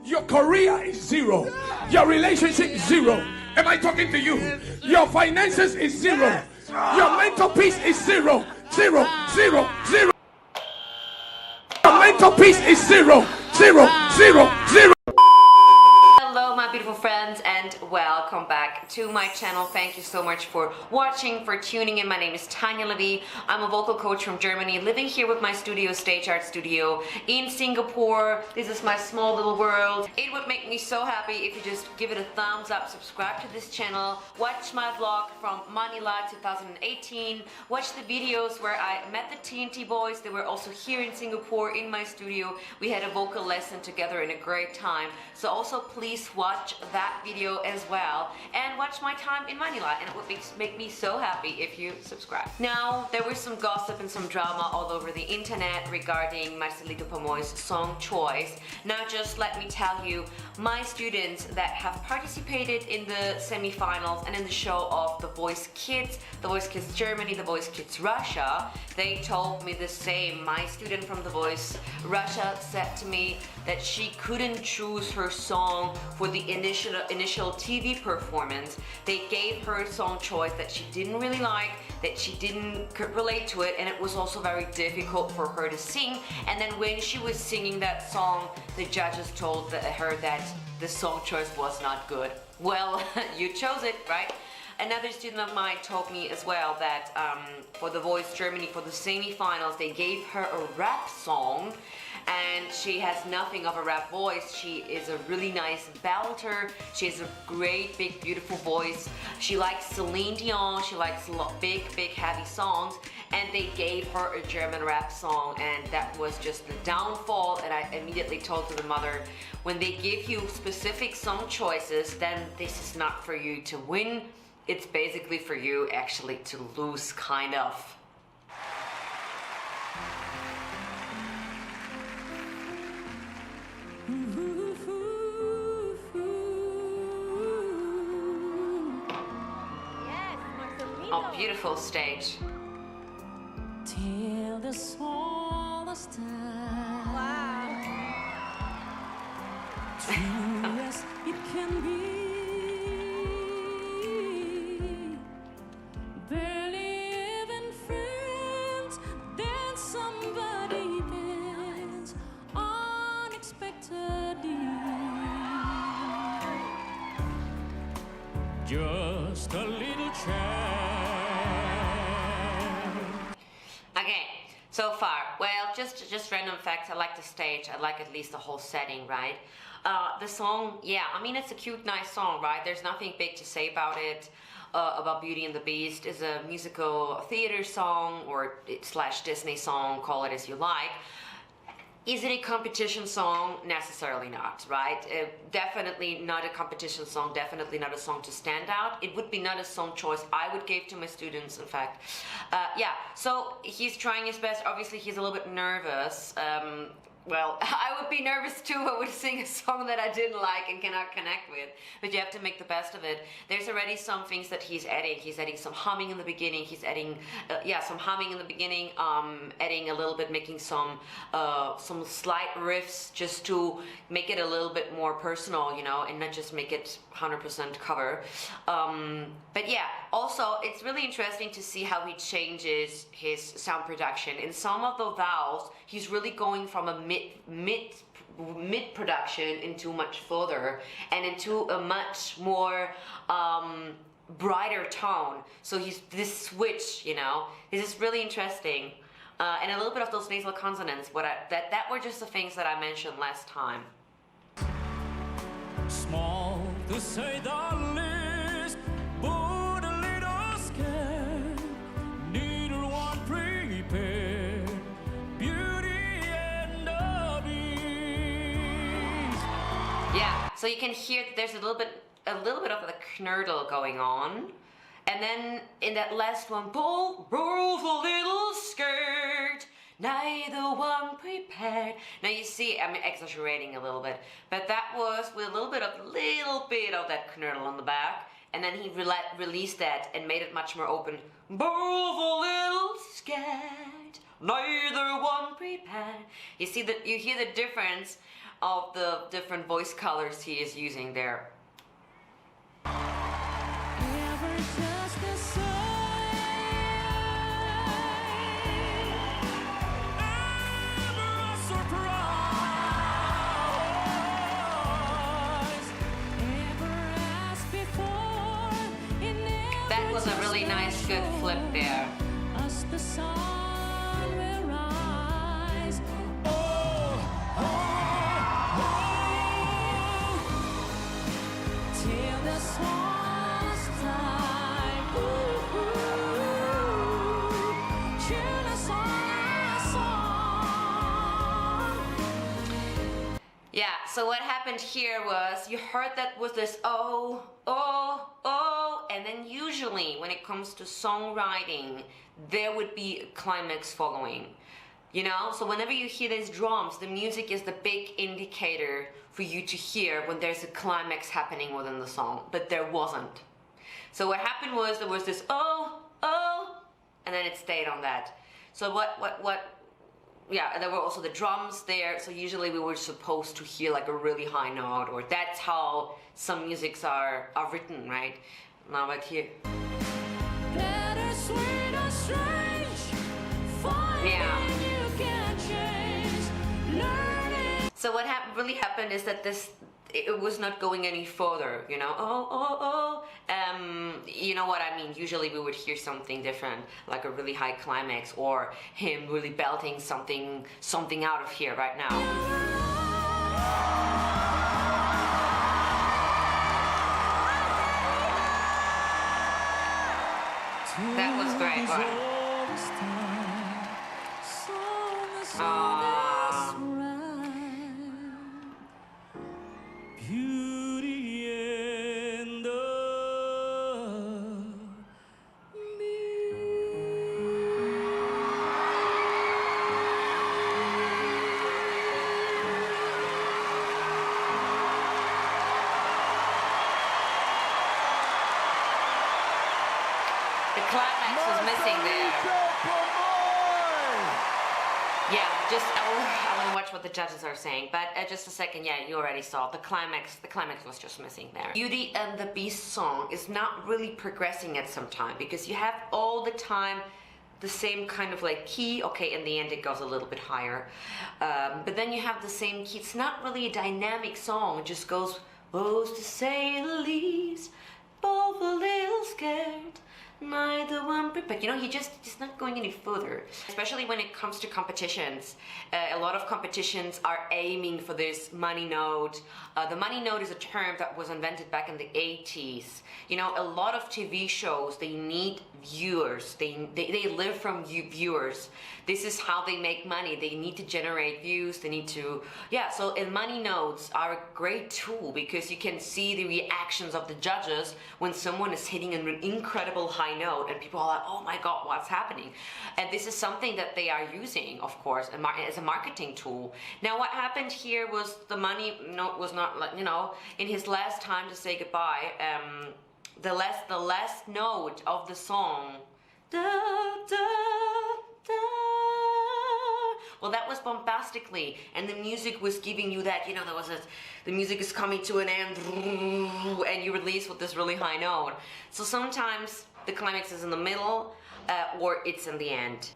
Your career is zero. Your relationship is zero. Am I talking to you? Your finances is zero. Your mental peace is zero. Zero, zero, zero. Your mental peace is zero. Zero, zero, zero. Hello my beautiful friends and welcome back to my channel. Thank you so much for watching, for tuning in. My name is Tanya Levy. I'm a vocal coach from Germany, living here with my studio, Stage Art Studio in Singapore. This is my small little world. It would make me so happy if you just give it a thumbs up, subscribe to this channel, watch my vlog from Manila 2018, watch the videos where I met the TNT boys. They were also here in Singapore in my studio. We had a vocal lesson together in a great time. So also please watch that video as well and watch my time in Manila, and it would make me so happy if you subscribe. Now, there was some gossip and some drama all over the internet regarding Marcelino Pamoy's song choice. Now just let me tell you, my students that have participated in the semi-finals and in the show of The Voice Kids, The Voice Kids Germany, The Voice Kids Russia, they told me the same. My student from The Voice Russia said to me that she couldn't choose her song for the initial TV performance. They gave her a song choice that she didn't really like, that she didn't relate to it, and it was also very difficult for her to sing. And then when she was singing that song, the judges told her that the song choice was not good. Well, you chose it, right? Another student of mine told me as well that for The Voice Germany, for the semi-finals, they gave her a rap song, and she has nothing of a rap voice. She is a really nice belter. She has a great, big, beautiful voice. She likes Celine Dion. She likes big, heavy songs, and they gave her a German rap song, and that was just the downfall. And I immediately told to the mother, when they give you specific song choices, then this is not for you to win. It's basically for you actually to lose, kind of. Yes, Marcelino. Oh, beautiful stage. Till the smallest time. Wow. True as it can be. Barely even friends, then somebody bends unexpectedly. Just a little chance. Okay, so far, well, just random facts. I like the stage. I like at least the whole setting, right? The song, yeah, I mean, it's a cute, nice song, right? There's nothing big to say about it. About Beauty and the Beast is a musical theater song or slash Disney song, call it as you like. Is it a competition song? Necessarily not, right? Definitely not a competition song, definitely not a song to stand out. It would be not a song choice I would give to my students, in fact. Yeah, so he's trying his best. Obviously, he's a little bit nervous. Well, I would be nervous too. I would sing a song that I didn't like and cannot connect with, but you have to make the best of it. There's already some things that he's adding. He's adding some humming in the beginning. He's adding, some humming in the beginning, adding a little bit, making some slight riffs just to make it a little bit more personal, you know, and not just make it 100% cover. But yeah, also it's really interesting to see how he changes his sound production. In some of the vowels, he's really going from a mid production into much further and into a much more brighter tone. So he's this switch, you know, this is really interesting. And a little bit of those nasal consonants. That were just the things that I mentioned last time. Small to say the least, but a little scared. Neither one prepared. Beauty and the Beast. Yeah, so you can hear there's a little bit of the knurdle going on. And then in that last one, both a little scared, neither one prepared. Now you see, I'm exaggerating a little bit, but that was with a little bit of that knurdle on the back, and then he released that and made it much more open. Both a little scared, neither one prepared. You see that, you hear the difference of the different voice colors he is using there. Never just a sign, ever a surprise, ever asked before, it never That was a really nice, good flip there. us the sun will rise. Oh, oh, oh, till the swan's time. Ooh, till the swan's song. Yeah, so what happened here was you heard that was this oh, oh, oh, and then usually when it comes to songwriting, there would be a climax following. You know, so whenever you hear these drums, the music is the big indicator for you to hear when there's a climax happening within the song, but there wasn't. So what happened was there was this oh, oh, and then it stayed on that. So yeah, and there were also the drums there, so usually we were supposed to hear like a really high note, or that's how some musics are written, right? Now right here. Bittersweet or strange, finding Yeah. you can change, learning. So what really happened is that it was not going any further, you know, oh, oh, oh, you know what I mean, usually we would hear something different, like a really high climax, or him really belting something out of here right now. That was great, right? Beauty and the The climax was missing there. Yeah, just I want to watch what the judges are saying, but just a second. Yeah, you already saw the climax. The climax was just missing there. Beauty and the Beast song is not really progressing at some time because you have all the time the same kind of like key. Okay, in the end it goes a little bit higher, but then you have the same key. It's not really a dynamic song. It just goes, "Oh, to say the least, both a little scared." Neither one prepared. You know, he's not going any further. Especially when it comes to competitions. A lot of competitions are aiming for this money note. The money note is a term that was invented back in the 80s. You know, a lot of TV shows, they need viewers. They live from viewers. This is how they make money. They need to generate views. They need to, yeah, so money notes are a great tool because you can see the reactions of the judges when someone is hitting an incredible high note and people are like, oh my God, what's happening? And this is something that they are using, of course, as a marketing tool. Now, what happened here was the money note was not, like, you know, in his last time to say goodbye, the last note of the song, da, da, da. Well, that was bombastically, and the music was giving you that, you know, the music is coming to an end, and you release with this really high note. So sometimes the climax is in the middle, or it's in the end.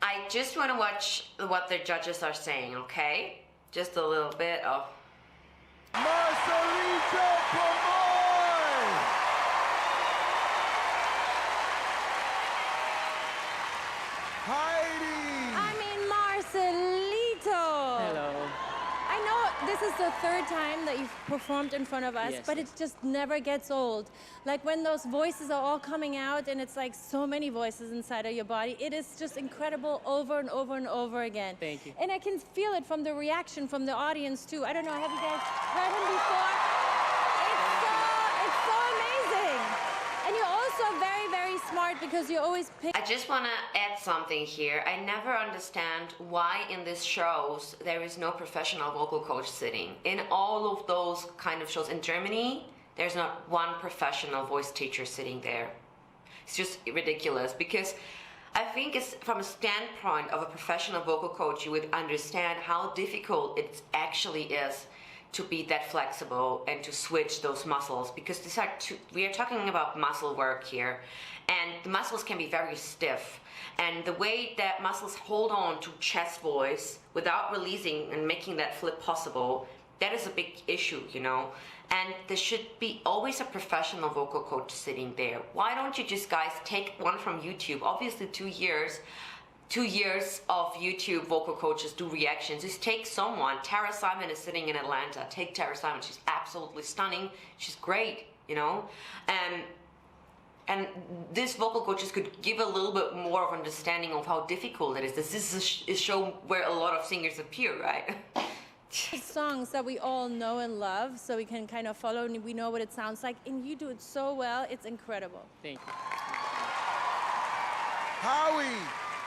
I just want to watch what the judges are saying, okay? Just a little bit of... Marcelino BEAUTY! Heidi! I mean, Marcelito! Hello. I know this is the third time that you've performed in front of us, Yes. but it just never gets old. Like when those voices are all coming out and it's like so many voices inside of your body, it is just incredible over and over and over again. Thank you. And I can feel it from the reaction from the audience too. I don't know, have you guys heard him before? It's so amazing. And you're also very, very smart because you always pick... I just want to add something here. I never understand why in these shows there is no professional vocal coach sitting. In all of those kind of shows in Germany, there's not one professional voice teacher sitting there. It's just ridiculous because I think it's from a standpoint of a professional vocal coach, you would understand how difficult it actually is to be that flexible and to switch those muscles, because we are talking about muscle work here, and the muscles can be very stiff, and the way that muscles hold on to chest voice without releasing and making that flip possible, that is a big issue, you know. And there should be always a professional vocal coach sitting there. Why don't you just guys take one from YouTube? Obviously 2 years of YouTube vocal coaches do reactions. Just take someone. Tara Simon is sitting in Atlanta. Take Tara Simon. She's absolutely stunning. She's great, you know. And these vocal coaches could give a little bit more of understanding of how difficult it is. This is a show where a lot of singers appear, right? Songs that we all know and love, so we can kind of follow and we know what it sounds like, and you do it so well. It's incredible. Thank you. Howie.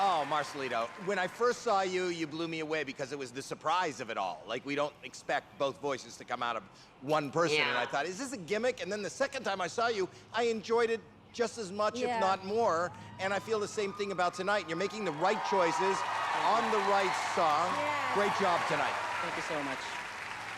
Oh, Marcelino, when I first saw you, you blew me away because it was the surprise of it all. Like, we don't expect both voices to come out of one person. Yeah. And I thought, is this a gimmick? And then the second time I saw you, I enjoyed it just as much, Yeah. if not more. And I feel the same thing about tonight. You're making the right choices on the right song. Yeah. Great job tonight. Thank you so much.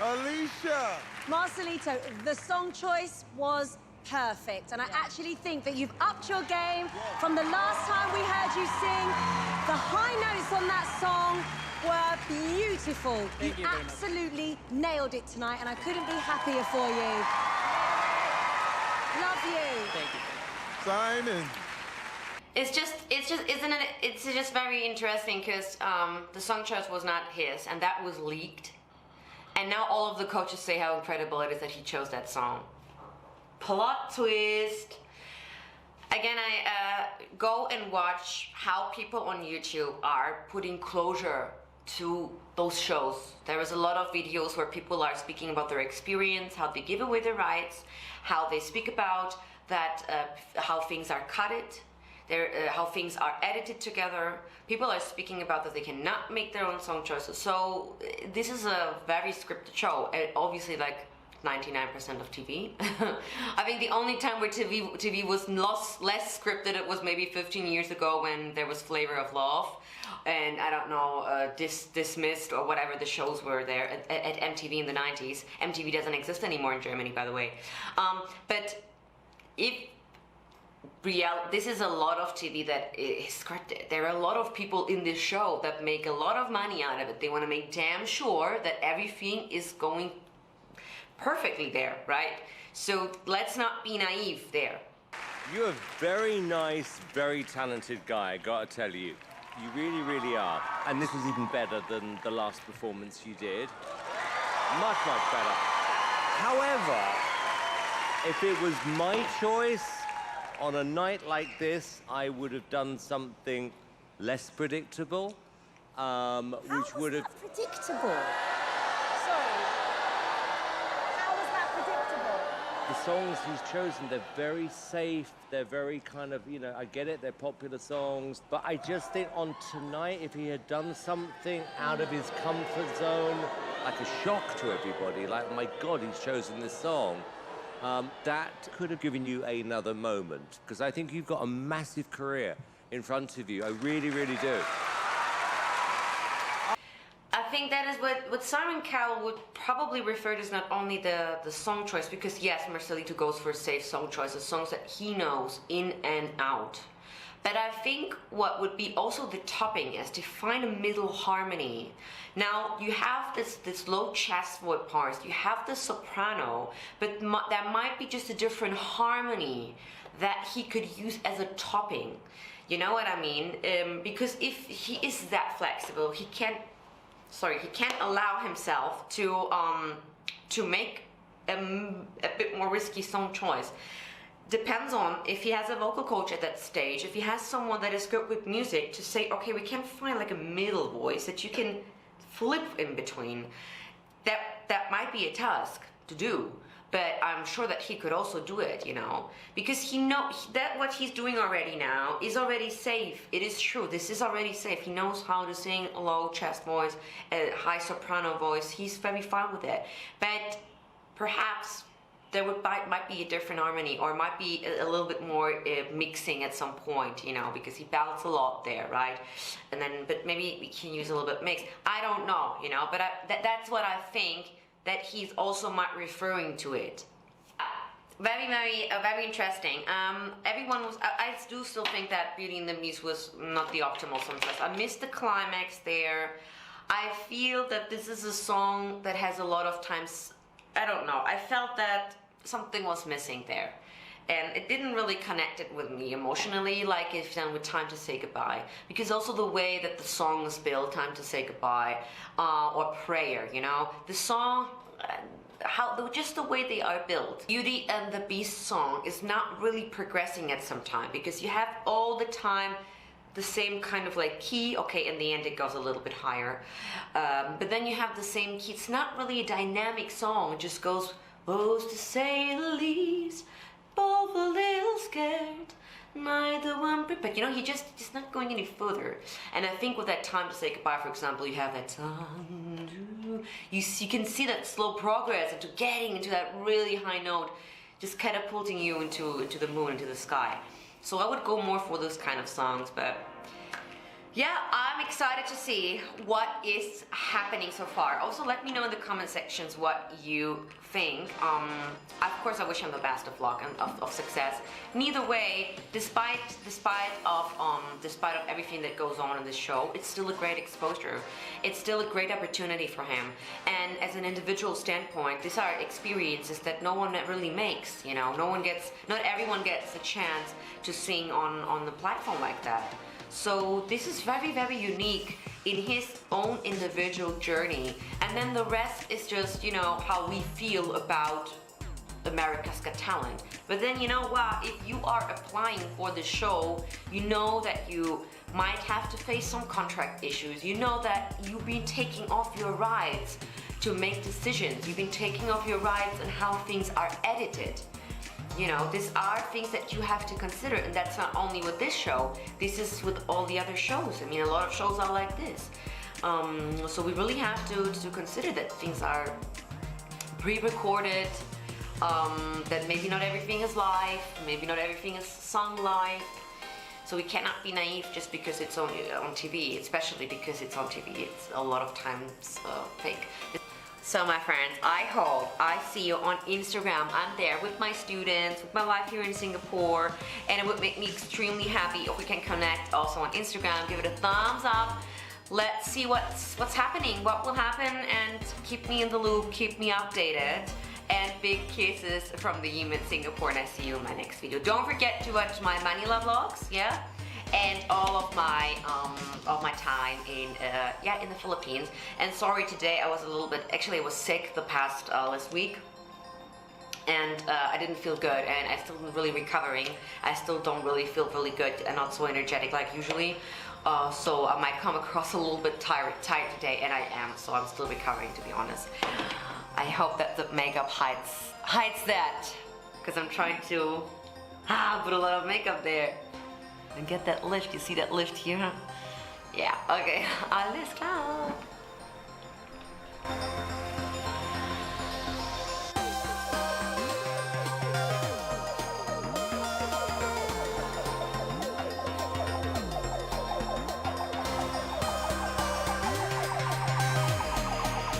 Alicia. Marcelito, the song choice was perfect, and I actually think that you've upped your game from the last time we heard you sing. The high notes on that song were beautiful. Thank you very much. Absolutely nailed it tonight, and I couldn't be happier for you. Love you. Thank you. Simon. It's just very interesting because the song choice was not his, and that was leaked. And now all of the coaches say how incredible it is that he chose that song. Plot twist. Again, I go and watch how people on YouTube are putting closure to those shows. There is a lot of videos where people are speaking about their experience, how they give away their rights, how they speak about that, how things are cutted, how things are edited together. People are speaking about that they cannot make their own song choices. So this is a very scripted show, and obviously like 99% of TV. I think the only time where TV was less scripted, it was maybe 15 years ago when there was Flavor of Love, and I don't know, Dismissed or whatever the shows were there at MTV in the 90s. MTV doesn't exist anymore in Germany, by the way. But this is a lot of TV that is scripted. There are a lot of people in this show that make a lot of money out of it. They want to make damn sure that everything is going perfectly there, right? So let's not be naive there. You're a very nice, very talented guy, I gotta tell you. You really, really are. And this was even better than the last performance you did. Much, much better. However, if it was my choice, on a night like this, I would have done something less predictable, which would have... predictable? Sorry. How was that predictable? The songs he's chosen, they're very safe, they're very kind of, you know, I get it, they're popular songs, but I just think on tonight, if he had done something out of his comfort zone, like a shock to everybody, like, my God, he's chosen this song, that could have given you another moment, because I think you've got a massive career in front of you. I really, really do. I think that is what Simon Cowell would probably refer to as not only the song choice, because yes, Marcelito goes for safe song choices, songs that he knows in and out. But I think what would be also the topping is to find a middle harmony. Now, you have this low chest voice part, you have the soprano, but that might be just a different harmony that he could use as a topping. You know what I mean? Because if he is that flexible, he can't allow himself to make a bit more risky song choice. Depends on if he has a vocal coach at that stage, if he has someone that is good with music to say, okay, we can find like a middle voice that you can flip in between. That might be a task to do, but I'm sure that he could also do it, you know, because he knows that what he's doing already now is already safe. It is true, this is already safe. He knows how to sing a low chest voice, a high soprano voice. He's very fine with it, but perhaps there might be a different harmony, or might be a little bit more mixing at some point, you know, because he ballads a lot there, right? And then, but maybe we can use a little bit mix. I don't know, you know, but that's what I think that he's also might referring to it. Very interesting. Everyone was. I do still think that Beauty and the Beast was not the optimal song. I missed the climax there. I feel that this is a song that has a lot of times. I don't know. I felt that something was missing there, and it didn't really connect it with me emotionally, like it's done with Time to Say Goodbye. Because also the way that the song is built, Time to Say Goodbye, or Prayer. You know, the song. Just the way they are built. Beauty and the Beast song is not really progressing at some time, because you have all the time the same kind of like key. Okay, in the end it goes a little bit higher, but then you have the same key. It's not really a dynamic song. It just goes, oh, to say the least, both a little scared, neither one prepared. You know, he's just not going any further. And I think with that Time to Say Goodbye, for example, you have that time. You can see that slow progress into getting into that really high note, just catapulting you into the moon, into the sky. So I would go more for those kind of songs, but yeah, I'm excited to see what is happening so far. Also, let me know in the comment sections what you think. Of course, I wish him the best of luck and of success. Neither way, despite of everything that goes on in this show, it's still a great exposure. It's still a great opportunity for him. And as an individual standpoint, these are experiences that no one really makes. You know, not everyone gets a chance to sing on the platform like that. So this is very unique in his own individual journey, and then the rest is just, you know, how we feel about America's Got Talent. But then, you know what, if you are applying for the show, you know that you might have to face some contract issues. You know that you've been taking off your rights to make decisions. You've been taking off your rights on how things are edited. You know, these are things that you have to consider, and that's not only with this show, this is with all the other shows. I mean, a lot of shows are like this. So we really have to consider that things are pre-recorded, that maybe not everything is live, maybe not everything is sung live. So we cannot be naive just because it's on TV, especially because it's on TV. It's a lot of times fake. So my friends, I hope I see you on Instagram. I'm there with my students, with my life here in Singapore, and it would make me extremely happy if we can connect also on Instagram. Give it a thumbs up. Let's see what's happening, what will happen, and keep me in the loop, keep me updated. And big kisses from the Yim in Singapore, and I see you in my next video. Don't forget to watch my Manila vlogs, yeah? And all of my time in the Philippines. And sorry, today I was a little bit, actually I was sick the past last week, and I didn't feel good, and I'm still really recovering. I still don't really feel really good and not so energetic like usually. So I might come across a little bit tired today, and I am. So I'm still recovering, to be honest. I hope that the makeup hides that, because I'm trying to put a lot of makeup there. And get that lift. You see that lift here? Yeah, okay. Alles klar.